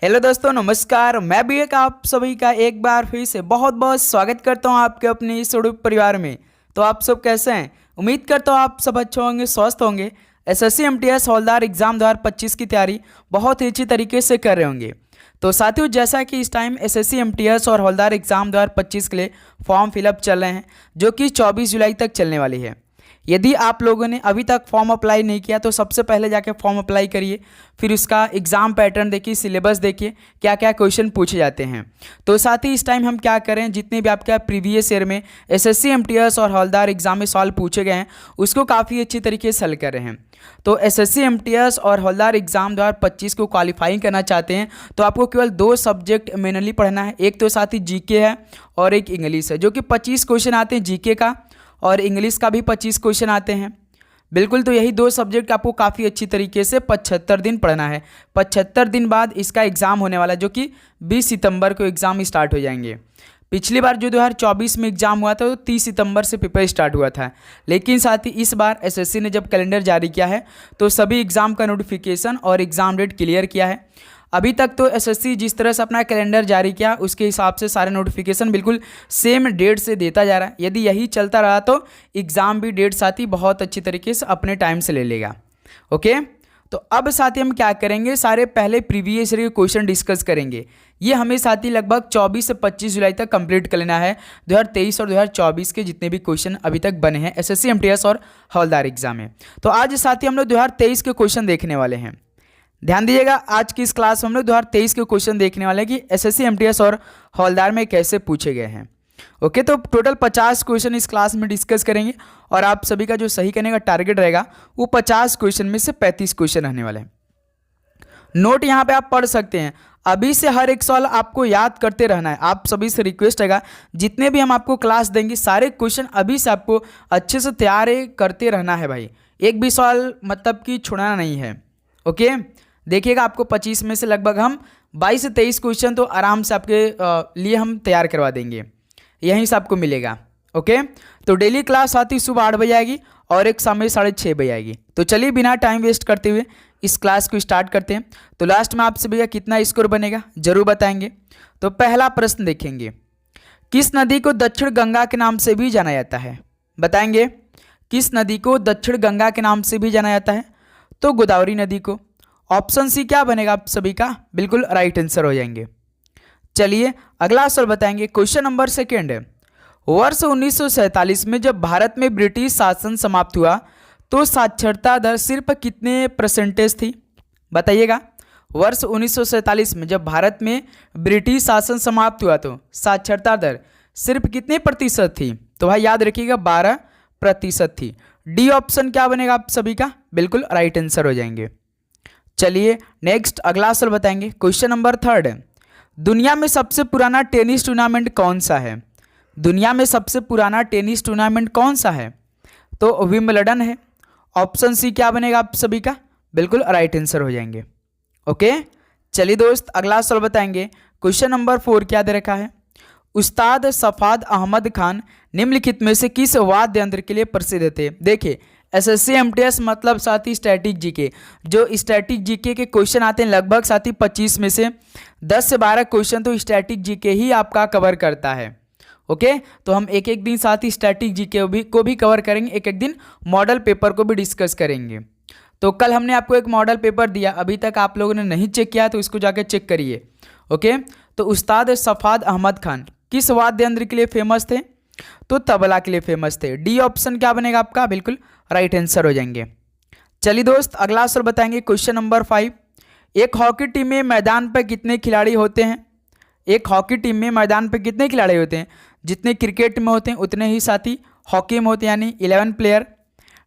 Hello दोस्तों, नमस्कार। मैं भी आप सभी का एक बार फिर से बहुत बहुत स्वागत करता हूं आपके अपने इस यूट्यूब परिवार में। तो आप सब कैसे हैं? उम्मीद करता हूं आप सब अच्छे होंगे, स्वस्थ होंगे। एसएससी एमटीएस हवलदार एग्जाम 2025 की तैयारी बहुत ही अच्छी तरीके से कर रहे होंगे। तो साथियों, जैसा कि इस टाइम एसएससी एमटीएस और हवलदार एग्जाम 2025 के लिए फॉर्म फिलअप चल रहे हैं, जो कि 24 जुलाई तक चलने वाली है। यदि आप लोगों ने अभी तक फॉर्म अप्लाई नहीं किया तो सबसे पहले जाके फॉर्म अप्लाई करिए। फिर उसका एग्ज़ाम पैटर्न देखिए, सिलेबस देखिए, क्या क्या क्वेश्चन पूछे जाते हैं। तो साथ ही इस टाइम हम क्या करें, जितने भी आपके प्रीवियस ईयर में एसएससी एमटीएस और हवलदार एग्जाम में सवाल पूछे गए हैं उसको काफ़ी अच्छी तरीके से हल कर रहे हैं। तो एसएससी एमटीएस और हवलदार एग्जाम 2025 को क्वालिफाइंग करना चाहते हैं तो आपको केवल 2 सब्जेक्ट मेनली पढ़ना है। एक तो साथ ही जीके है और एक इंग्लिश है, जो कि 25 क्वेश्चन आते हैं जीके का, और इंग्लिश का भी 25 क्वेश्चन आते हैं। बिल्कुल, तो यही 2 सब्जेक्ट आपको काफ़ी अच्छी तरीके से 75 दिन पढ़ना है। 75 दिन बाद इसका एग्ज़ाम होने वाला है, जो कि 20 सितंबर को एग्ज़ाम स्टार्ट हो जाएंगे। पिछली बार जो 2024 में एग्ज़ाम हुआ था तो 30 सितंबर से पेपर स्टार्ट हुआ था, लेकिन साथ ही इस बार एसएससी ने जब कैलेंडर जारी किया है तो सभी एग्ज़ाम का नोटिफिकेशन और एग्ज़ाम डेट क्लियर किया है। अभी तक तो एसएससी जिस तरह से अपना कैलेंडर जारी किया उसके हिसाब से सारे नोटिफिकेशन बिल्कुल सेम डेट से देता जा रहा है। यदि यही चलता रहा तो एग्ज़ाम भी डेट साथ ही बहुत अच्छी तरीके से अपने टाइम से ले लेगा। ओके, तो अब साथ ही हम क्या करेंगे, सारे पहले प्रीवियस ईयर के क्वेश्चन डिस्कस करेंगे। ये हमें साथ ही लगभग 24 से 25 जुलाई तक कंप्लीट कर लेना है। 2023 और 2024 के जितने भी क्वेश्चन अभी तक बने हैं एसएससी एमटीएस और हवलदार एग्जाम में। तो आज साथ ही हम लोग 2023 के क्वेश्चन देखने वाले हैं। ध्यान दीजिएगा, आज की इस क्लास में हम लोग 2023 के क्वेश्चन देखने वाले हैं कि एसएससी एमटीएस और हवलदार में कैसे पूछे गए हैं। ओके, तो टोटल 50 क्वेश्चन इस क्लास में डिस्कस करेंगे और आप सभी का जो सही करने का टारगेट रहेगा वो 50 क्वेश्चन में से 35 क्वेश्चन रहने वाले हैं। नोट यहाँ पे आप पढ़ सकते हैं। अभी से हर एक सवाल आपको याद करते रहना है। आप सभी से रिक्वेस्ट रहेगा, जितने भी हम आपको क्लास देंगे सारे क्वेश्चन अभी से आपको अच्छे से तैयार करते रहना है भाई। एक भी सवाल मतलब कि छुड़ाना नहीं है। ओके, देखिएगा, आपको 25 में से लगभग हम 22 से 23 क्वेश्चन तो आराम से आपके लिए हम तैयार करवा देंगे, यहीं से आपको मिलेगा। ओके, तो डेली क्लास आती है सुबह 8 बजे आएगी और एक शाम में 6:30 बजे आएगी। तो चलिए बिना टाइम वेस्ट करते हुए इस क्लास को स्टार्ट करते हैं। तो लास्ट में आपसे भैया कितना स्कोर बनेगा जरूर बताएंगे। तो पहला प्रश्न देखेंगे, किस नदी को दक्षिण गंगा के नाम से भी जाना जाता है? बताएंगे, किस नदी को दक्षिण गंगा के नाम से भी जाना जाता है? तो गोदावरी नदी को। ऑप्शन सी क्या बनेगा आप सभी का? बिल्कुल राइट आंसर हो जाएंगे। चलिए अगला सवाल बताएंगे। क्वेश्चन नंबर 2 है, वर्ष 1947 में जब भारत में ब्रिटिश शासन समाप्त हुआ तो साक्षरता दर सिर्फ कितने परसेंटेज थी? बताइएगा, वर्ष 1947 में जब भारत में ब्रिटिश शासन समाप्त हुआ तो साक्षरता दर सिर्फ कितने प्रतिशत थी? तो भाई याद रखिएगा 12% थी। डी ऑप्शन क्या बनेगा आप सभी का? बिल्कुल राइट आंसर हो जाएंगे। चलिए नेक्स्ट अगला सवाल बताएंगे। क्वेश्चन नंबर 3 है, दुनिया में सबसे पुराना टेनिस टूर्नामेंट कौन सा है? दुनिया में सबसे पुराना टेनिस टूर्नामेंट कौन सा है? तो विंबलडन है। ऑप्शन सी क्या बनेगा आप सभी का? बिल्कुल राइट आंसर हो जाएंगे। ओके, चलिए दोस्त अगला सवाल बताएंगे। क्वेश्चन नंबर 4 क्या दे रखा है, उस्ताद सफाद अहमद खान निम्नलिखित में से किस वाद्य यंत्र के लिए प्रसिद्ध थे? देखिए, एसएससी एमटीएस मतलब साथ ही स्टैटिक जीके, जो स्टैटिक जीके के क्वेश्चन आते हैं लगभग साथ ही 25 में से 10 से 12 क्वेश्चन तो स्टैटिक जीके ही आपका कवर करता है। ओके, तो हम एक एक दिन साथ ही स्टैटिक जीके को भी कवर करेंगे, एक एक दिन मॉडल पेपर को भी डिस्कस करेंगे। तो कल हमने आपको एक मॉडल पेपर दिया, अभी तक आप लोगों ने नहीं चेक किया तो इसको जाकर चेक करिए। ओके, तो उस्ताद सफाद अहमद खान किस वाद्य यंत्र के लिए फेमस थे? तो तबला के लिए फेमस थे। डी ऑप्शन क्या बनेगा आपका? बिल्कुल राइट आंसर हो जाएंगे। चलिए दोस्त अगला सवाल बताएंगे। क्वेश्चन नंबर 5, एक हॉकी टीम में मैदान पर कितने खिलाड़ी होते हैं? एक हॉकी टीम में मैदान पर कितने खिलाड़ी होते हैं? जितने क्रिकेट में होते हैं उतने ही साथी हॉकी में होते हैं, यानी 11 प्लेयर।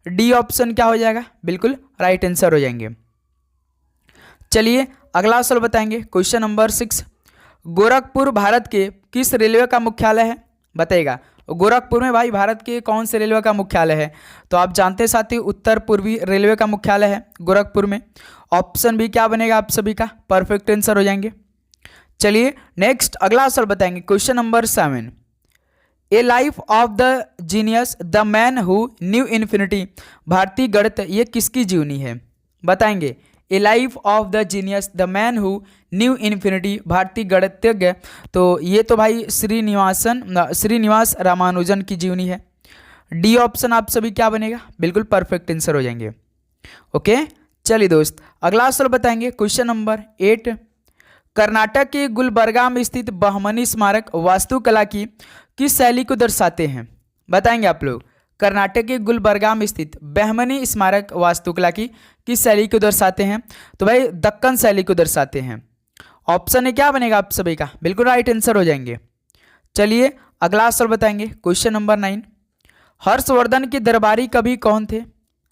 डी ऑप्शन क्या हो जाएगा? बिल्कुल राइट आंसर हो जाएंगे। चलिए अगला सवाल बताएंगे। क्वेश्चन नंबर 6, गोरखपुर भारत के किस रेलवे का मुख्यालय है? बताइएगा, गोरखपुर में भाई भारत के कौन से रेलवे का मुख्यालय है? तो आप जानते साथी उत्तर पूर्वी रेलवे का मुख्यालय है गोरखपुर में। ऑप्शन भी क्या बनेगा आप सभी का? परफेक्ट आंसर हो जाएंगे। चलिए नेक्स्ट अगला सवाल बताएंगे। Question number 7, A life of the genius the man who knew infinity, भारतीय गणित ये किसकी जीवनी है? बताएंगे, ए life of the genius the man who knew infinity, भारतीय गणितज्ञ। तो ये तो भाई श्रीनिवास रामानुजन की जीवनी है। डी ऑप्शन आप सभी क्या बनेगा, बिल्कुल परफेक्ट आंसर हो जाएंगे। ओके, चलिए दोस्त अगला सवाल बताएंगे। क्वेश्चन नंबर 8, कर्नाटक के गुलबर्गा में स्थित बहमनी स्मारक वास्तुकला की किस शैली को दर्शाते हैं, बताएंगे आप लोग। कर्नाटक के गुलबर्गा में स्थित बहमनी स्मारक वास्तुकला की किस शैली को दर्शाते हैं, तो भाई दक्कन शैली को दर्शाते हैं। ऑप्शन ए क्या बनेगा आप सभी का, बिल्कुल राइट आंसर हो जाएंगे। चलिए अगला सवाल बताएंगे। क्वेश्चन नंबर 9, हर्षवर्धन के दरबारी कवि कौन थे,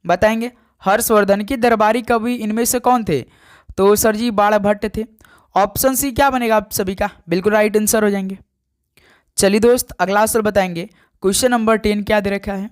बताएंगे। हर्षवर्धन के दरबारी कवि इनमें से कौन थे, तो सर जी बाणभट्ट थे। ऑप्शन सी क्या बनेगा आप सभी का, बिल्कुल राइट आंसर हो जाएंगे। चलिए दोस्त अगला सवाल बताएंगे। क्वेश्चन नंबर 10 क्या दे रखा है,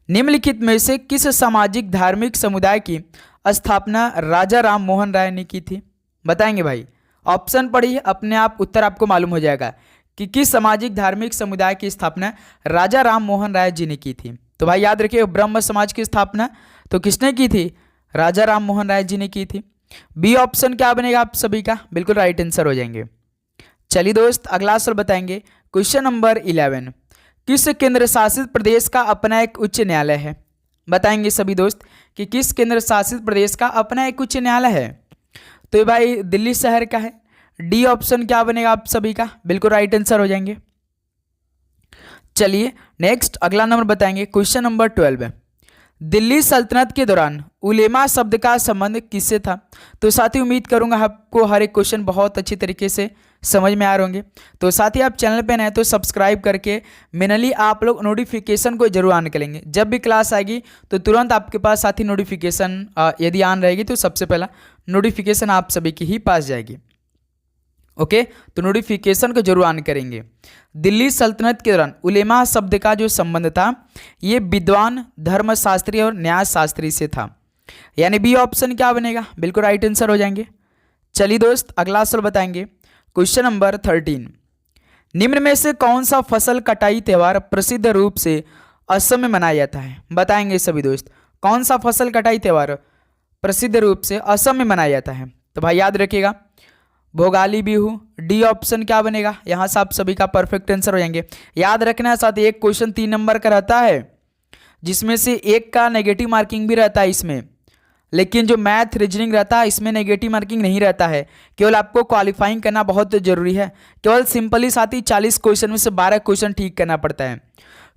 निम्नलिखित में से किस सामाजिक धार्मिक समुदाय की स्थापना राजा राम मोहन राय ने की थी, बताएंगे भाई। ऑप्शन पढ़िए, अपने आप उत्तर आपको मालूम हो जाएगा कि किस सामाजिक धार्मिक समुदाय की स्थापना राजा राम मोहन राय जी ने की थी। तो भाई याद रखिए, ब्रह्म समाज की स्थापना तो किसने की थी, राजा राम मोहन राय जी ने की थी। बी ऑप्शन क्या बनेगा आप सभी का, बिल्कुल राइट आंसर हो जाएंगे। चलिए दोस्त अगला सवाल बताएंगे। क्वेश्चन नंबर 11, किस केंद्र शासित प्रदेश का अपना एक उच्च न्यायालय है, बताएंगे सभी दोस्त कि किस केंद्र शासित प्रदेश का अपना एक उच्च न्यायालय है। तो ये भाई दिल्ली शहर का है। डी ऑप्शन क्या बनेगा आप सभी का, बिल्कुल राइट आंसर हो जाएंगे। चलिए नेक्स्ट अगला नंबर बताएंगे। क्वेश्चन नंबर 12, दिल्ली सल्तनत के दौरान उलेमा शब्द का संबंध किससे था। तो साथी उम्मीद करूंगा आपको हर एक क्वेश्चन बहुत अच्छी तरीके से समझ में आ रहे होंगे। तो साथ ही आप चैनल पे नए तो सब्सक्राइब करके मेनली आप लोग नोटिफिकेशन को जरूर ऑन करेंगे। जब भी क्लास आएगी तो तुरंत आपके पास साथ ही नोटिफिकेशन यदि ऑन रहेगी तो सबसे पहला नोटिफिकेशन आप सभी की ही पास जाएगी। ओके, तो नोटिफिकेशन को जरूर ऑन करेंगे। दिल्ली सल्तनत के दौरान उलेमा शब्द का जो संबंध था ये विद्वान, धर्मशास्त्री और न्यायशास्त्री से था, यानी बी ऑप्शन क्या बनेगा, बिल्कुल राइट आंसर हो जाएंगे। चलिए दोस्त अगला सवाल बताएंगे। क्वेश्चन नंबर 13, निम्न में से कौन सा फसल कटाई त्यौहार प्रसिद्ध रूप से असम में मनाया जाता है, बताएंगे सभी दोस्त। कौन सा फसल कटाई त्यौहार प्रसिद्ध रूप से असम में मनाया जाता है, तो भाई याद रखिएगा भोगाली बिहू। डी ऑप्शन क्या बनेगा, यहाँ से आप सभी का परफेक्ट आंसर हो जाएंगे। याद रखना साथ एक क्वेश्चन 3 नंबर का रहता है जिसमें से एक का नेगेटिव मार्किंग भी रहता है इसमें, लेकिन जो मैथ रीजनिंग रहता है इसमें नेगेटिव मार्किंग नहीं रहता है। केवल आपको क्वालिफाइंग करना बहुत जरूरी है। केवल सिंपली साथ ही 40 क्वेश्चन में से 12 क्वेश्चन ठीक करना पड़ता है।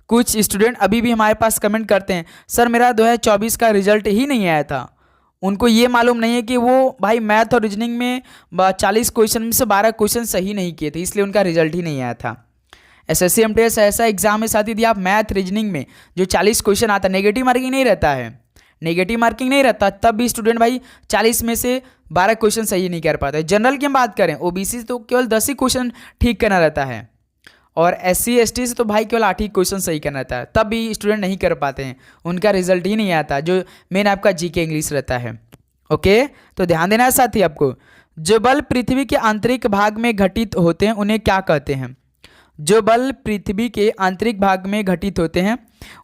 कुछ स्टूडेंट अभी भी हमारे पास कमेंट करते हैं, सर मेरा 2024 का रिजल्ट ही नहीं आया था। उनको ये मालूम नहीं है कि वो भाई मैथ और रीजनिंग में 40 क्वेश्चन में से 12 क्वेश्चन सही नहीं किए थे, इसलिए उनका रिजल्ट ही नहीं आया था। SSC MTS ऐसा एग्जाम है साथ ही, यदि आप मैथ रीजनिंग में जो 40 क्वेश्चन आता है नेगेटिव मार्किंग नहीं रहता है, नेगेटिव मार्किंग नहीं रहता, तब भी स्टूडेंट भाई 40 में से 12 क्वेश्चन सही नहीं कर पाते। जनरल की हम बात करें OBC तो केवल 10 ही क्वेश्चन ठीक करना रहता है, और SC ST से तो भाई केवल 8 ही क्वेश्चन सही करना रहता है, तब भी स्टूडेंट नहीं कर पाते हैं, उनका रिजल्ट ही नहीं आता जो मेन आपका GK इंग्लिश रहता है। ओके, तो ध्यान देना है साथ ही आपको। जो बल पृथ्वी के आंतरिक भाग में घटित होते हैं उन्हें क्या कहते हैं, जो बल पृथ्वी के आंतरिक भाग में घटित होते हैं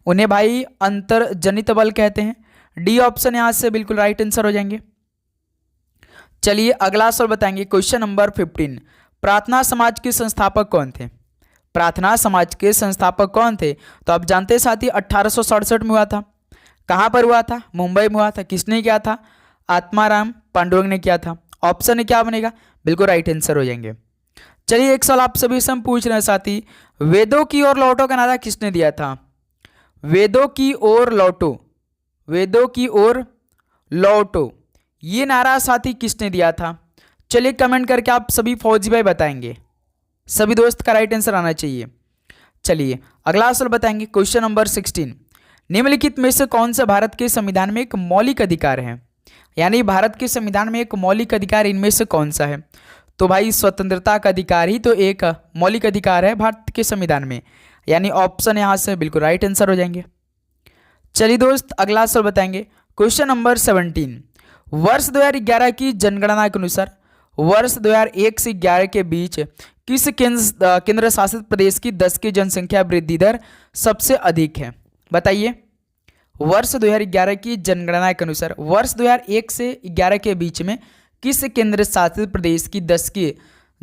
उन्हें भाई अंतर्जनित बल कहते हैं। डी ऑप्शन यहाँ से बिल्कुल राइट आंसर हो जाएंगे। चलिए अगला सवाल बताएंगे। क्वेश्चन नंबर 15, प्रार्थना समाज के संस्थापक कौन थे, प्रार्थना समाज के संस्थापक कौन थे। तो आप जानते हैं साथी 1867 में हुआ था। कहाँ पर हुआ था, मुंबई में हुआ था। किसने किया था, आत्माराम पांडुरंग ने किया था। ऑप्शन क्या बनेगा, बिल्कुल राइट आंसर हो जाएंगे। चलिए एक सवाल आप सभी से हम पूछ रहे हैं साथी, वेदों की ओर लौटो का नारा किसने दिया था। वेदों की ओर लौटो, वेदों की ओर लौटो, ये नारा साथी किसने दिया था। चलिए कमेंट करके आप सभी फौजी भाई बताएंगे। सभी दोस्त का राइट आंसर आना चाहिए। चलिए अगला सवाल बताएंगे। क्वेश्चन नंबर 16, निम्नलिखित में से कौन सा भारत के संविधान में एक मौलिक अधिकार है, यानी भारत के संविधान में एक मौलिक अधिकार इनमें से कौन सा है। तो भाई स्वतंत्रता का अधिकार ही तो एक मौलिक अधिकार है भारत के संविधान में, यानी ऑप्शन यहाँ से बिल्कुल राइट आंसर हो जाएंगे। चलिए दोस्त अगला सवाल बताएंगे। क्वेश्चन नंबर 17, वर्ष 2011 की जनगणना के अनुसार वर्ष 2001 से 11 के बीच किस केंद्र शासित प्रदेश की 10 की जनसंख्या वृद्धि दर सबसे अधिक है, बताइए। वर्ष 2011 की जनगणना के अनुसार वर्ष 2001 से 11 के बीच में किस केंद्र शासित प्रदेश की 10 की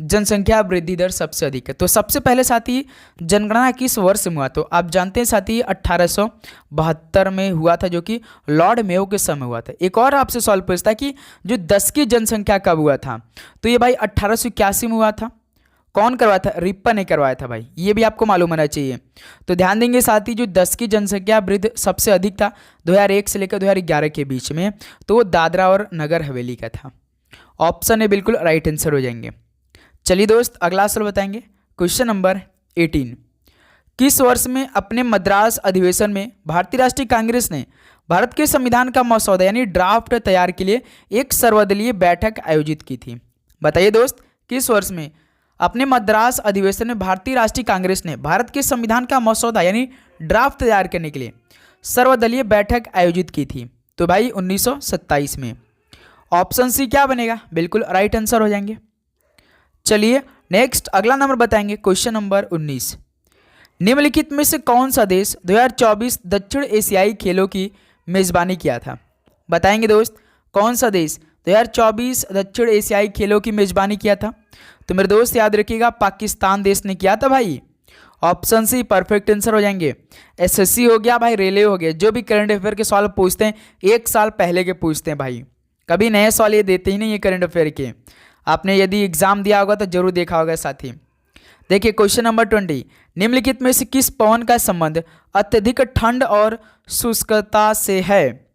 जनसंख्या वृद्धि दर सबसे अधिक है? तो सबसे पहले साथी जनगणना किस वर्ष में हुआ? तो आप जानते हैं साथी 1872 में हुआ था, जो कि लॉर्ड मेयो के समय हुआ था। एक और आपसे सवाल पूछता है कि जो 10 की जनसंख्या कब हुआ था? तो ये भाई 1881 में हुआ था। कौन करवाया था? रिप्पन ने करवाया था भाई, ये भी आपको मालूम होना चाहिए। तो ध्यान देंगे साथ ही जो 10 की जनसंख्या वृद्धि सबसे अधिक था 2001 से लेकर 2011 के बीच में, तो वो दादरा और नगर हवेली का था। ऑप्शन ए बिल्कुल राइट आंसर हो जाएंगे। चलिए दोस्त अगला सवाल बताएंगे। क्वेश्चन नंबर 18, किस वर्ष में अपने मद्रास अधिवेशन में भारतीय राष्ट्रीय कांग्रेस ने भारत के संविधान का मसौदा यानी ड्राफ्ट तैयार के लिए एक सर्वदलीय बैठक आयोजित की थी? बताइए दोस्त, किस वर्ष में अपने मद्रास अधिवेशन में भारतीय राष्ट्रीय कांग्रेस ने भारत के संविधान का मसौदा यानी ड्राफ्ट तैयार करने के लिए सर्वदलीय बैठक आयोजित की थी? तो भाई 1927 में। ऑप्शन सी क्या बनेगा? बिल्कुल राइट आंसर हो जाएंगे। चलिए नेक्स्ट अगला नंबर बताएंगे। क्वेश्चन नंबर 19, निम्नलिखित में से कौन सा देश 2024 दक्षिण एशियाई खेलों की मेजबानी किया था? बताएंगे दोस्त, कौन सा देश 2024 दक्षिण एशियाई खेलों की मेजबानी किया था? तो मेरे दोस्त याद रखिएगा, पाकिस्तान देश ने किया था भाई। ऑप्शन सी परफेक्ट आंसर हो जाएंगे। एसएससी हो गया भाई, रेलवे हो गया, जो भी करंट अफेयर के सवाल पूछते हैं 1 साल पहले के पूछते हैं भाई, कभी नए सवाल ये देते ही नहीं है करंट अफेयर के। आपने यदि एग्जाम दिया होगा तो जरूर देखा होगा साथी। देखिए क्वेश्चन नंबर 20, निम्नलिखित में से किस पवन का संबंध अत्यधिक ठंड और शुष्कता से है?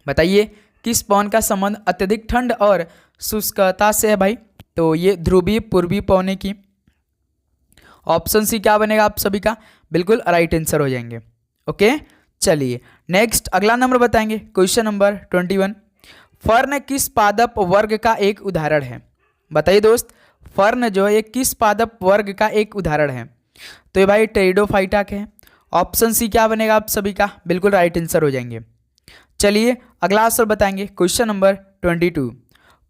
बताइए, किस पवन का संबंध अत्यधिक ठंड और शुष्कता से है भाई? तो ये ध्रुवीय पूर्वी पवने की। ऑप्शन सी क्या बनेगा आप सभी का? बिल्कुल राइट आंसर हो जाएंगे। ओके, चलिए नेक्स्ट अगला नंबर बताएंगे। क्वेश्चन नंबर 21, फर्न किस पादप वर्ग का एक उदाहरण है? बताइए दोस्त, फर्न जो है ये किस पादप वर्ग का एक उदाहरण है? तो ये भाई टेरिडोफाइटा के हैं। ऑप्शन सी क्या बनेगा आप सभी का? बिल्कुल राइट आंसर हो जाएंगे। चलिए अगला सवाल बताएंगे। क्वेश्चन नंबर 22,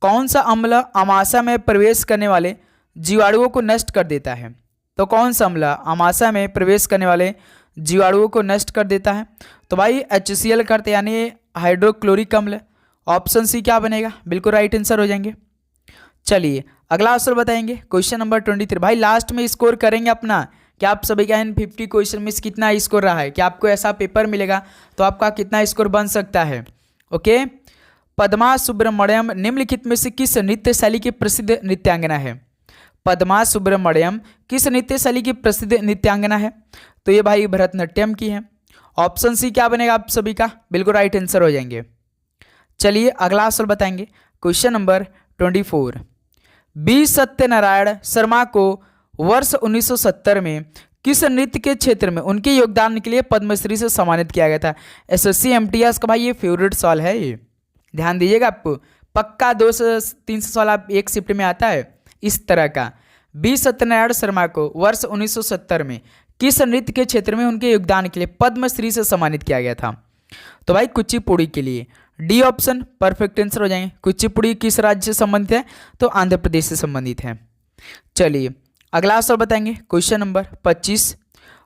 कौन सा अम्ल आमाशय में प्रवेश करने वाले जीवाणुओं को नष्ट कर देता है? तो कौन सा अम्ल आमाशय में प्रवेश करने वाले जीवाणुओं को नष्ट कर देता है? तो भाई HCl करते यानी हाइड्रोक्लोरिक अम्ल। ऑप्शन सी क्या बनेगा? बिल्कुल राइट आंसर हो जाएंगे। चलिए अगला सवाल बताएंगे। क्वेश्चन नंबर 23, भाई लास्ट में स्कोर करेंगे अपना कि आप सभी का इन 50 क्वेश्चन में कितना स्कोर रहा है, कि आपको ऐसा पेपर मिलेगा तो आपका कितना स्कोर बन सकता है। ओके, पद्मा सुब्रमण्यम निम्नलिखित में से किस नृत्य शैली की प्रसिद्ध नृत्यांगना है? पद्मा सुब्रमण्यम किस नृत्य शैली की प्रसिद्ध नृत्यांगना है? तो ये भाई भरतनाट्यम की है। ऑप्शन सी क्या बनेगा आप सभी का? बिल्कुल राइट आंसर हो जाएंगे। चलिए अगला सवाल बताएंगे। Question number 24, B Satyanarayan Sharma को वर्ष 1970 में किस नृत्य के क्षेत्र में उनके योगदान के लिए पद्मश्री से सम्मानित किया गया था? SSC MTS का भाई ये फेवरेट सवाल है, ये ध्यान दीजिएगा, आपको पक्का 200-300 सवाल आप एक शिफ्ट में आता है इस तरह का। बी सत्यनारायण शर्मा को वर्ष 1970 में किस नृत्य के क्षेत्र में उनके योगदान के लिए पद्मश्री से सम्मानित किया गया था? तो भाई कुचिपुड़ी के लिए। डी ऑप्शन परफेक्ट आंसर हो जाएंगे। कुचिपुड़ी किस राज्य से संबंधित है? तो आंध्र प्रदेश से संबंधित है। चलिए अगला सवाल बताएंगे। क्वेश्चन नंबर 25,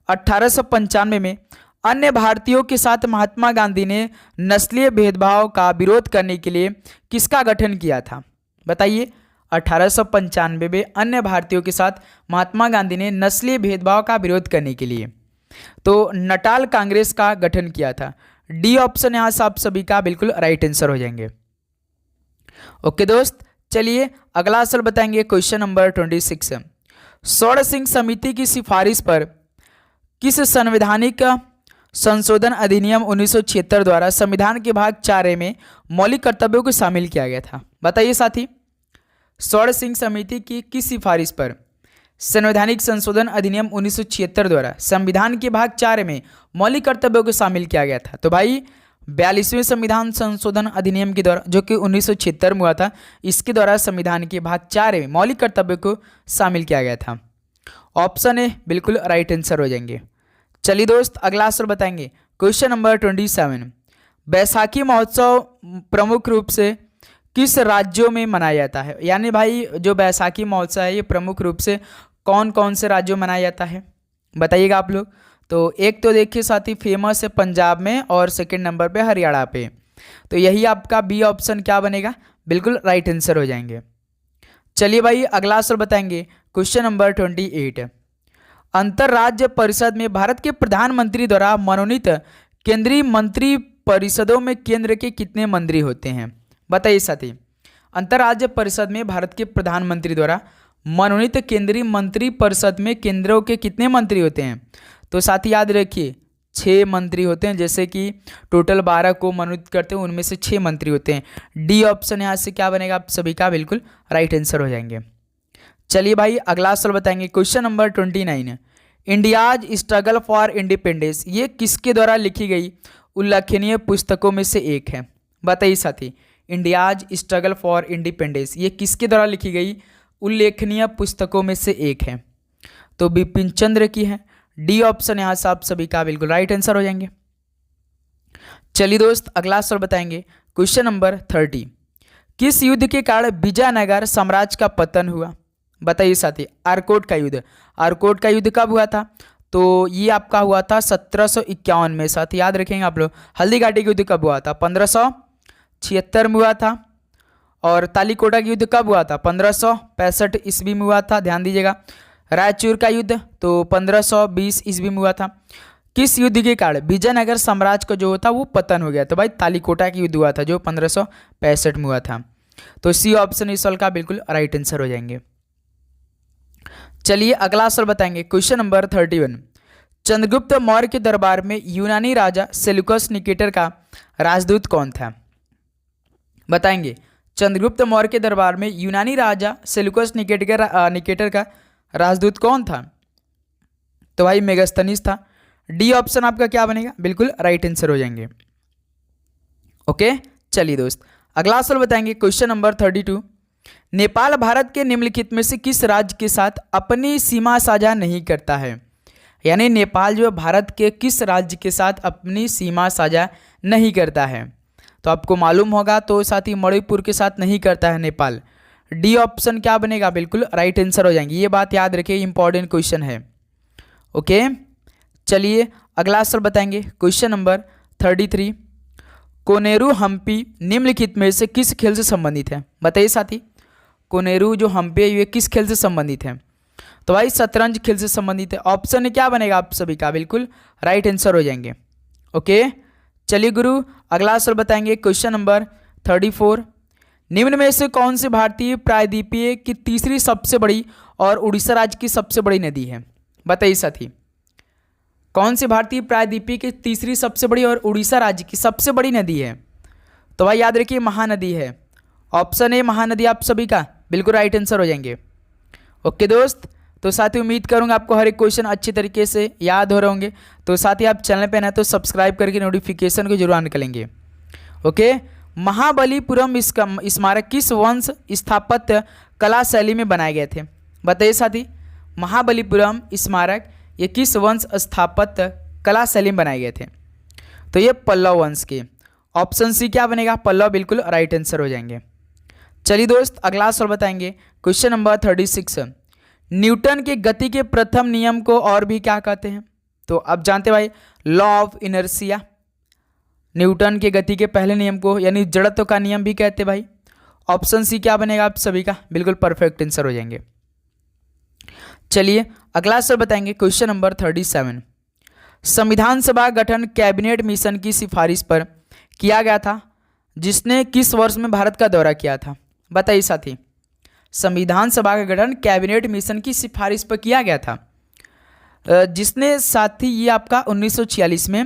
1895 में अन्य भारतीयों के साथ महात्मा गांधी ने नस्लीय भेदभाव का विरोध करने के लिए किसका गठन किया था? बताइए, 1895 में अन्य भारतीयों के साथ महात्मा गांधी ने नस्लीय भेदभाव का विरोध करने के लिए तो नटाल कांग्रेस का गठन किया था। डी ऑप्शन यहां से आप सभी का बिल्कुल राइट आंसर हो जाएंगे। ओके दोस्त, चलिए अगला सवाल बताएंगे। क्वेश्चन नंबर 26, स्वर्ण सिंह समिति की सिफारिश पर किस संवैधानिक संशोधन अधिनियम 1976 द्वारा संविधान के भाग 4 में मौलिक कर्तव्यों को शामिल किया गया था? बताइए साथी, स्वर्ण सिंह समिति की किस सिफारिश पर संवैधानिक संशोधन अधिनियम 1976 द्वारा संविधान के भाग 4 में मौलिक कर्तव्यों को शामिल किया गया था? तो भाई 42वें संविधान संशोधन अधिनियम के द्वारा, जो कि 1976 में हुआ था, इसके द्वारा संविधान के भाग 4 में मौलिक कर्तव्यों को शामिल किया गया था। ऑप्शन ए बिल्कुल राइट आंसर हो जाएंगे। चलिए दोस्त अगला सवाल बताएंगे। क्वेश्चन नंबर 27, बैसाखी महोत्सव प्रमुख रूप से किस राज्यों में मनाया जाता है? यानी भाई जो बैसाखी महोत्सव है ये प्रमुख रूप से कौन कौन से राज्यों में मनाया जाता है? बताइएगा आप लोग। तो एक तो देखिए साथी फेमस है पंजाब में और सेकंड नंबर पे हरियाणा पे। तो यही आपका बी ऑप्शन क्या बनेगा, बिल्कुल राइट आंसर हो जाएंगे। चलिए भाई अगला सवाल बताएंगे, क्वेश्चन नंबर 28। अंतरराज्य परिषद में भारत के प्रधानमंत्री द्वारा मनोनीत केंद्रीय मंत्री परिषदों में केंद्र के कितने मंत्री होते हैं? बताइए साथी। अंतरराज्य परिषद में भारत के प्रधानमंत्री द्वारा मनोनीत केंद्रीय मंत्री परिषद में केंद्रों के कितने मंत्री होते हैं? तो साथी याद रखिए 6 मंत्री होते हैं, जैसे कि टोटल 12 को मनोनीत करते हैं, उनमें से 6 मंत्री होते हैं। डी ऑप्शन यहाँ से क्या बनेगा आप सभी का बिल्कुल राइट आंसर हो जाएंगे। चलिए भाई अगला सवाल बताएंगे, question number 29। India's struggle for independence ये किसके द्वारा लिखी गई उल्लेखनीय पुस्तकों में से एक है? बताइए साथी। इंडियाज स्ट्रगल फॉर इंडिपेंडेंस ये किसके द्वारा लिखी गई उल्लेखनीय पुस्तकों में से एक है? तो बिपिन चंद्र की है। डी ऑप्शन यहाँ से आप सभी का बिल्कुल राइट आंसर हो जाएंगे। चलिए दोस्त अगला सवाल बताएंगे, क्वेश्चन नंबर 30। किस युद्ध के कारण विजयनगर साम्राज्य का पतन हुआ? बताइए साथी। आरकोट का युद्ध। आरकोट का युद्ध कब हुआ था? तो ये आपका हुआ था 1751 में। साथ याद रखेंगे आप लोग। हल्दी घाटी का युद्ध कब हुआ था? 1576 में हुआ था। और तालीकोटा का युद्ध कब हुआ था? 1565 ईस्वी में हुआ था, ध्यान दीजिएगा। रायचूर का युद्ध तो 1520 ईस्वी में हुआ था। किस युद्ध के कारण विजयनगर साम्राज्य का जो होता वो पतन हो गया? तो भाई तालीकोटा का युद्ध हुआ था जो 1565 में हुआ था। तो सी ऑप्शन इस सवाल का बिल्कुल राइट आंसर हो जाएंगे। चलिए अगला सवाल बताएंगे, क्वेश्चन नंबर 31। चंद्रगुप्त मौर्य के दरबार में यूनानी राजा सेल्यूकस निकेटर का राजदूत कौन था? बताएंगे। चंद्रगुप्त मौर्य के दरबार में यूनानी राजा सेल्यूकस निकेटर का राजदूत कौन था? तो भाई मेगास्थनीज था। डी ऑप्शन आपका क्या बनेगा, बिल्कुल राइट आंसर हो जाएंगे। ओके चलिए दोस्त अगला सवाल बताएंगे, क्वेश्चन नंबर 32। नेपाल भारत के निम्नलिखित में से किस राज्य के साथ अपनी सीमा साझा नहीं करता है? यानी नेपाल जो है भारत के किस राज्य के साथ अपनी सीमा साझा नहीं करता है? तो आपको मालूम होगा तो साथ ही मणिपुर के साथ नहीं करता है नेपाल। डी ऑप्शन क्या बनेगा, बिल्कुल राइट आंसर हो जाएंगे। ये बात याद रखिए, इंपॉर्टेंट क्वेश्चन है। ओके चलिए अगला सवाल बताएंगे, क्वेश्चन नंबर 33। कोनेरू हम्पी निम्नलिखित में से किस खेल से संबंधित है? बताइए साथी। कोनेरू जो हम्पी है ये किस खेल से संबंधित है? तो भाई शतरंज खेल से संबंधित है। ऑप्शन क्या बनेगा आप सभी का, बिल्कुल राइट आंसर हो जाएंगे। ओके चलिए गुरु अगला सवाल बताएंगे, क्वेश्चन नंबर 34। निम्न में से कौन सी भारतीय प्रायद्वीपीय की तीसरी सबसे बड़ी और उड़ीसा राज्य की सबसे बड़ी नदी है? बताइए साथी। कौन सी भारतीय प्रायद्वीपीय की तीसरी सबसे बड़ी और उड़ीसा राज्य की सबसे बड़ी नदी है? तो भाई याद रखिए महानदी है। ऑप्शन ए महानदी आप सभी का बिल्कुल राइट आंसर हो जाएंगे। ओके दोस्त तो साथ ही उम्मीद करूंगा आपको हर एक क्वेश्चन अच्छी तरीके से याद हो रहे होंगे। तो साथ ही आप चैनल पे ना तो सब्सक्राइब करके नोटिफिकेशन को जरूर ऑन करेंगे। ओके महाबलीपुरम स्मारक किस वंश स्थापत्य कला शैली में बनाए गए थे? बताइए साथी। महाबलीपुरम स्मारक ये किस वंश स्थापत्य कला शैली में बनाए गए थे? तो ये पल्लव वंश के। ऑप्शन सी क्या बनेगा, पल्लव बिल्कुल राइट आंसर हो जाएंगे। चलिए दोस्त अगला सवाल बताएंगे, क्वेश्चन नंबर 36। न्यूटन के गति के प्रथम नियम को और भी क्या कहते हैं? तो अब जानते भाई लॉ ऑफ इनर्शिया। न्यूटन के गति के पहले नियम को यानी जड़त्व का नियम भी कहते भाई। ऑप्शन सी क्या बनेगा आप सभी का, बिल्कुल परफेक्ट आंसर हो जाएंगे। चलिए अगला सवाल बताएंगे, क्वेश्चन नंबर 37। संविधान सभा गठन कैबिनेट मिशन की सिफारिश पर किया गया था जिसने किस वर्ष में भारत का दौरा किया था? बताइए साथी। संविधान सभा का गठन कैबिनेट मिशन की सिफारिश पर किया गया था जिसने साथी ये आपका 1946 में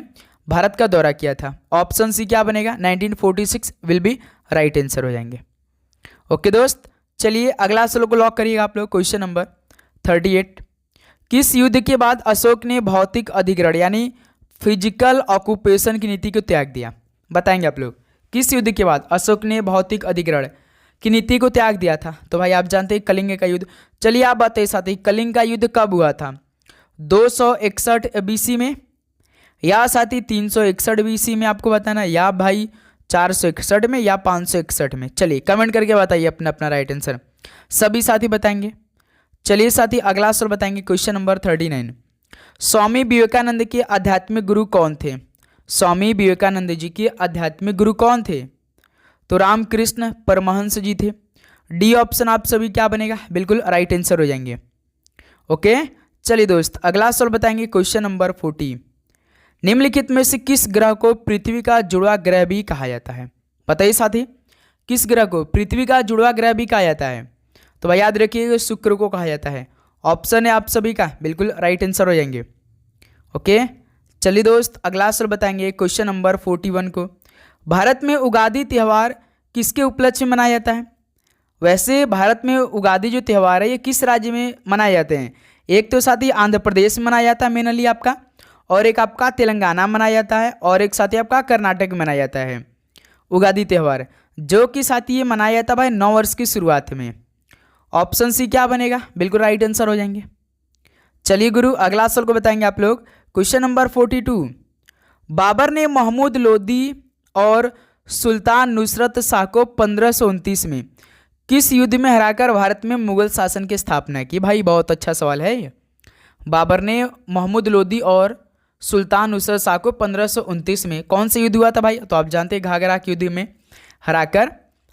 भारत का दौरा किया था। ऑप्शन सी क्या बनेगा, 1946 विल बी राइट आंसर हो जाएंगे। ओके दोस्त चलिए अगला सवाल को लॉक करिएगा आप लोग, क्वेश्चन नंबर 38। किस युद्ध के बाद अशोक ने भौतिक अधिग्रहण यानी फिजिकल ऑक्यूपेशन की नीति को त्याग दिया? बताएंगे आप लोग। किस युद्ध के बाद अशोक ने भौतिक अधिग्रहण की नीति को त्याग दिया था? तो भाई आप जानते हैं कलिंग का युद्ध। चलिए आप बताइए साथी कलिंग का युद्ध कब हुआ था? 261 बीसी में या साथी 361 बीसी में आपको बताना, या भाई 461 में या 561 में? चलिए कमेंट करके बताइए अपना अपना राइट आंसर, सभी साथी बताएंगे। चलिए साथी अगला सवाल बताएंगे, क्वेश्चन नंबर 39। स्वामी विवेकानंद के आध्यात्मिक गुरु कौन थे? स्वामी विवेकानंद जी के आध्यात्मिक गुरु कौन थे? तो रामकृष्ण परमहंस जी थे। डी ऑप्शन आप सभी क्या बनेगा? बिल्कुल राइट आंसर हो जाएंगे। ओके, चलिए दोस्त अगला सवाल बताएंगे, क्वेश्चन नंबर 40। निम्नलिखित में से किस ग्रह को पृथ्वी का जुड़वा ग्रह भी कहा जाता है? बताइए साथी, किस ग्रह को पृथ्वी का जुड़वा ग्रह भी कहा जाता है? तो भाई याद रखिएगा, शुक्र को कहा जाता है। ऑप्शन है आप सभी का बिल्कुल राइट आंसर हो जाएंगे। ओके, चलिए दोस्त अगला सवाल बताएंगे, क्वेश्चन नंबर 41 को। भारत में उगादी त्यौहार किसके उपलक्ष्य में मनाया जाता है? वैसे भारत में उगादी जो त्यौहार है ये किस राज्य में मनाए जाते हैं? एक तो साथी आंध्र प्रदेश में मनाया जाता है मेनली आपका, और एक आपका तेलंगाना मनाया जाता है, और एक साथी आपका कर्नाटक में मनाया जाता है उगादी त्यौहार, जो कि साथी ये मनाया जाता है भाई नव वर्ष की शुरुआत में। ऑप्शन सी क्या बनेगा? बिल्कुल राइट आंसर हो जाएंगे। चलिए गुरु अगला सवाल को बताएंगे आप लोग, क्वेश्चन नंबर 42। बाबर ने महमूद लोदी और सुल्तान नुसरत शाह को 1529 में किस युद्ध में हराकर भारत में मुगल शासन की स्थापना की? भाई बहुत अच्छा सवाल है ये। बाबर ने महमूद लोदी और सुल्तान नुसरत शाह को 1529 में कौन से युद्ध हुआ था भाई? तो आप जानते हैं घाघरा के युद्ध में हराकर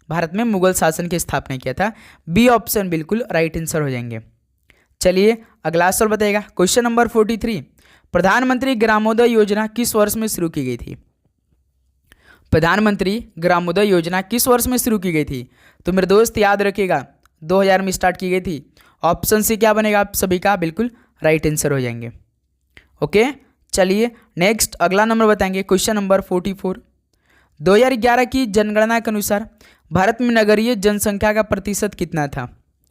भारत में मुगल शासन की स्थापना किया था। बी ऑप्शन बिल्कुल राइट आंसर हो जाएंगे। चलिए अगला सवाल बताइएगा, क्वेश्चन नंबर 43। प्रधानमंत्री ग्रामोदय योजना किस वर्ष में शुरू की गई थी? प्रधानमंत्री ग्रामोदय योजना किस वर्ष में शुरू की गई थी? तो मेरे दोस्त याद रखिएगा 2000 में स्टार्ट की गई थी। ऑप्शन से क्या बनेगा आप सभी का? बिल्कुल राइट आंसर हो जाएंगे। ओके, चलिए नेक्स्ट अगला नंबर बताएंगे, क्वेश्चन नंबर 44। 2011 की जनगणना के अनुसार भारत में नगरीय जनसंख्या का प्रतिशत कितना था?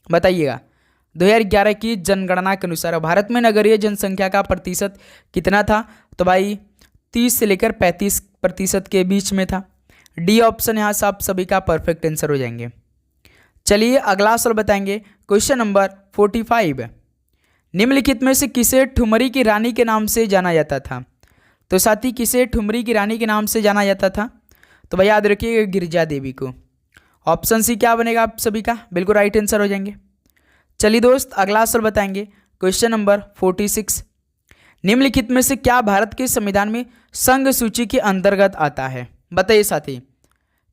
बताइएगा। 2011 की जनगणना के अनुसार भारत में नगरीय जनसंख्या का प्रतिशत कितना था? तो भाई 30 से लेकर 35% के बीच में था। डी ऑप्शन यहाँ से आप सभी का परफेक्ट आंसर हो जाएंगे। चलिए अगला सवाल बताएंगे, क्वेश्चन नंबर 45। निम्नलिखित में से किसे ठुमरी की रानी के नाम से जाना जाता था? तो साथी किसे ठुमरी की रानी के नाम से जाना जाता था? तो भाई याद रखिएगा गिरिजा देवी को। ऑप्शन सी क्या बनेगा आप सभी का? बिल्कुल राइट आंसर हो जाएंगे। चलिए दोस्त अगला सवाल बताएंगे, क्वेश्चन नंबर 46। निम्नलिखित में से क्या भारत के संविधान में संघ सूची के अंतर्गत आता है? बताइए साथी,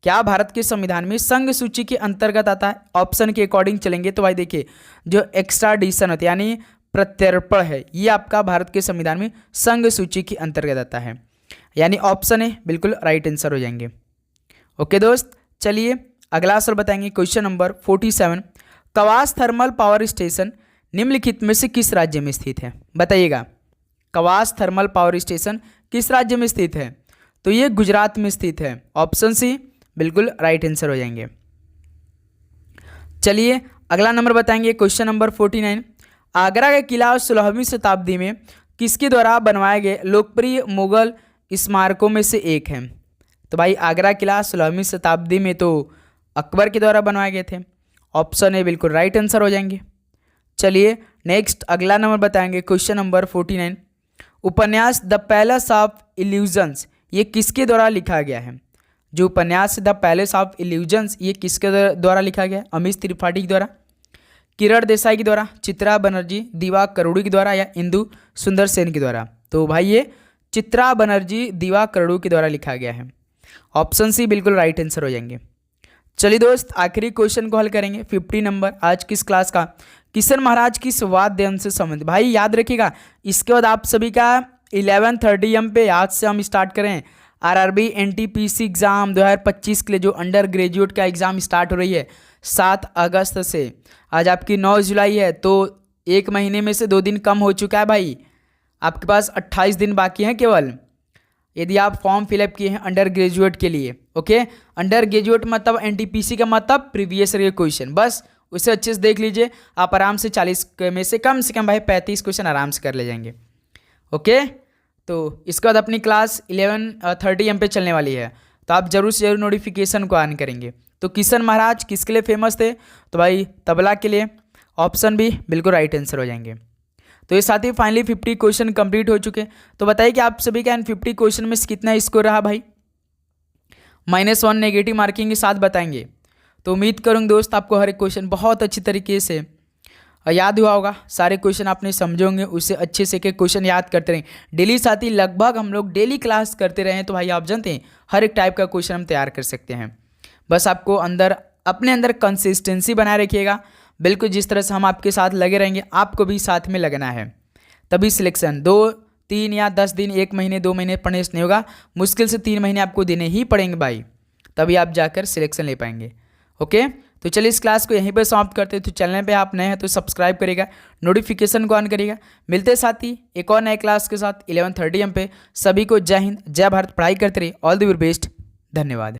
क्या भारत के संविधान में संघ सूची के अंतर्गत आता है? ऑप्शन के अकॉर्डिंग चलेंगे तो भाई देखिए, जो एक्स्ट्राडिशन होता है यानी प्रत्यर्पण है, ये आपका भारत के संविधान में संघ सूची के अंतर्गत आता है, यानी ऑप्शन है बिल्कुल राइट आंसर हो जाएंगे। ओके दोस्त, चलिए अगला सवाल बताएंगे, question number 47। Kawas thermal power station निम्नलिखित में से किस राज्य में स्थित है? बताइएगा, कवास थर्मल पावर स्टेशन किस राज्य में स्थित है? तो ये गुजरात में स्थित है। ऑप्शन सी बिल्कुल राइट आंसर हो जाएंगे। चलिए अगला नंबर बताएंगे, क्वेश्चन नंबर 49। आगरा का किला 16वीं शताब्दी में किसके द्वारा बनवाए गए लोकप्रिय मुगल स्मारकों में से एक है? तो भाई आगरा किला 16वीं शताब्दी में तो अकबर के द्वारा बनवाए गए थे। ऑप्शन ए बिल्कुल राइट आंसर हो जाएंगे। चलिए नेक्स्ट अगला नंबर बताएंगे, क्वेश्चन नंबर 49। उपन्यास द पैलेस ऑफ इल्यूजन्स ये किसके द्वारा लिखा गया है? जो उपन्यास द पैलेस ऑफ इल्यूजन्स ये किसके द्वारा लिखा गया है? अमीश त्रिपाठी के द्वारा, किरण देसाई के द्वारा, चित्रा बनर्जी, दीवा करोड़ी के द्वारा, या इंदु सुंदर सेन के द्वारा? तो भाई ये चित्रा बनर्जी दीवा करोड़ी के द्वारा लिखा गया है। ऑप्शन सी बिल्कुल राइट आंसर हो जाएंगे। चलिए दोस्त आखिरी क्वेश्चन को हल करेंगे, 50 नंबर आज किस क्लास का, किशन महाराज की वाद्य यंत्र से संबंधित। भाई याद रखिएगा, इसके बाद आप सभी का 11:30 AM पे आज से हम स्टार्ट करें आरआरबी एनटीपीसी एग्ज़ाम 2025 के लिए, जो अंडर ग्रेजुएट का एग्ज़ाम स्टार्ट हो रही है 7 अगस्त से। आज आपकी 9 जुलाई है, तो एक महीने में से 2 दिन कम हो चुका है भाई, आपके पास 28 दिन बाकी हैं केवल, यदि आप फॉर्म फिलअप किए हैं अंडर ग्रेजुएट के लिए। ओके, अंडर ग्रेजुएट मतलब एनटीपीसी का मतलब प्रीवियस ईयर क्वेश्चन, बस उसे अच्छे से देख लीजिए, आप आराम से 40 में से कम भाई 35 क्वेश्चन आराम से कर ले जाएंगे। ओके, तो इसके बाद अपनी क्लास 11:30 AM पे चलने वाली है, तो आप जरूर से जरूर नोटिफिकेशन को ऑन करेंगे। तो किशन महाराज किसके लिए फेमस थे? तो भाई तबला के लिए। ऑप्शन बी बिल्कुल राइट आंसर हो जाएंगे। तो ये साथ ही फाइनली 50 क्वेश्चन कंप्लीट हो चुके। तो बताइए कि आप सभी का इन 50 क्वेश्चन में कितना स्कोर रहा भाई? -1 नेगेटिव मार्किंग के साथ बताएंगे। तो उम्मीद करूँगा दोस्त आपको हर एक क्वेश्चन बहुत अच्छी तरीके से याद हुआ होगा, सारे क्वेश्चन आपने समझे होंगे, उससे अच्छे से के क्वेश्चन याद करते रहें डेली। साथ ही लगभग हम लोग डेली क्लास करते रहे तो भाई आप जानते हैं हर एक टाइप का क्वेश्चन हम तैयार कर सकते हैं। बस आपको अपने अंदर कंसिस्टेंसी बनाए रखिएगा। बिल्कुल जिस तरह से हम आपके साथ लगे रहेंगे आपको भी साथ में लगना है, तभी सिलेक्शन 2, 3 या 10 दिन, 1 महीने, 2 महीने पढ़ने से नहीं होगा। मुश्किल से 3 महीने आपको देने ही पड़ेंगे भाई, तभी आप जाकर सिलेक्शन ले पाएंगे। ओके, तो चलिए इस क्लास को यहीं पर समाप्त करते हैं। तो चैनल पे आप नए हैं तो सब्सक्राइब करिएगा, नोटिफिकेशन को ऑन करिएगा। मिलते हैं साथ ही एक और नए क्लास के साथ 11:30 AM पे। सभी को जय हिंद, जय भारत, पढ़ाई करते रहिए। ऑल द वेरी बेस्ट, धन्यवाद।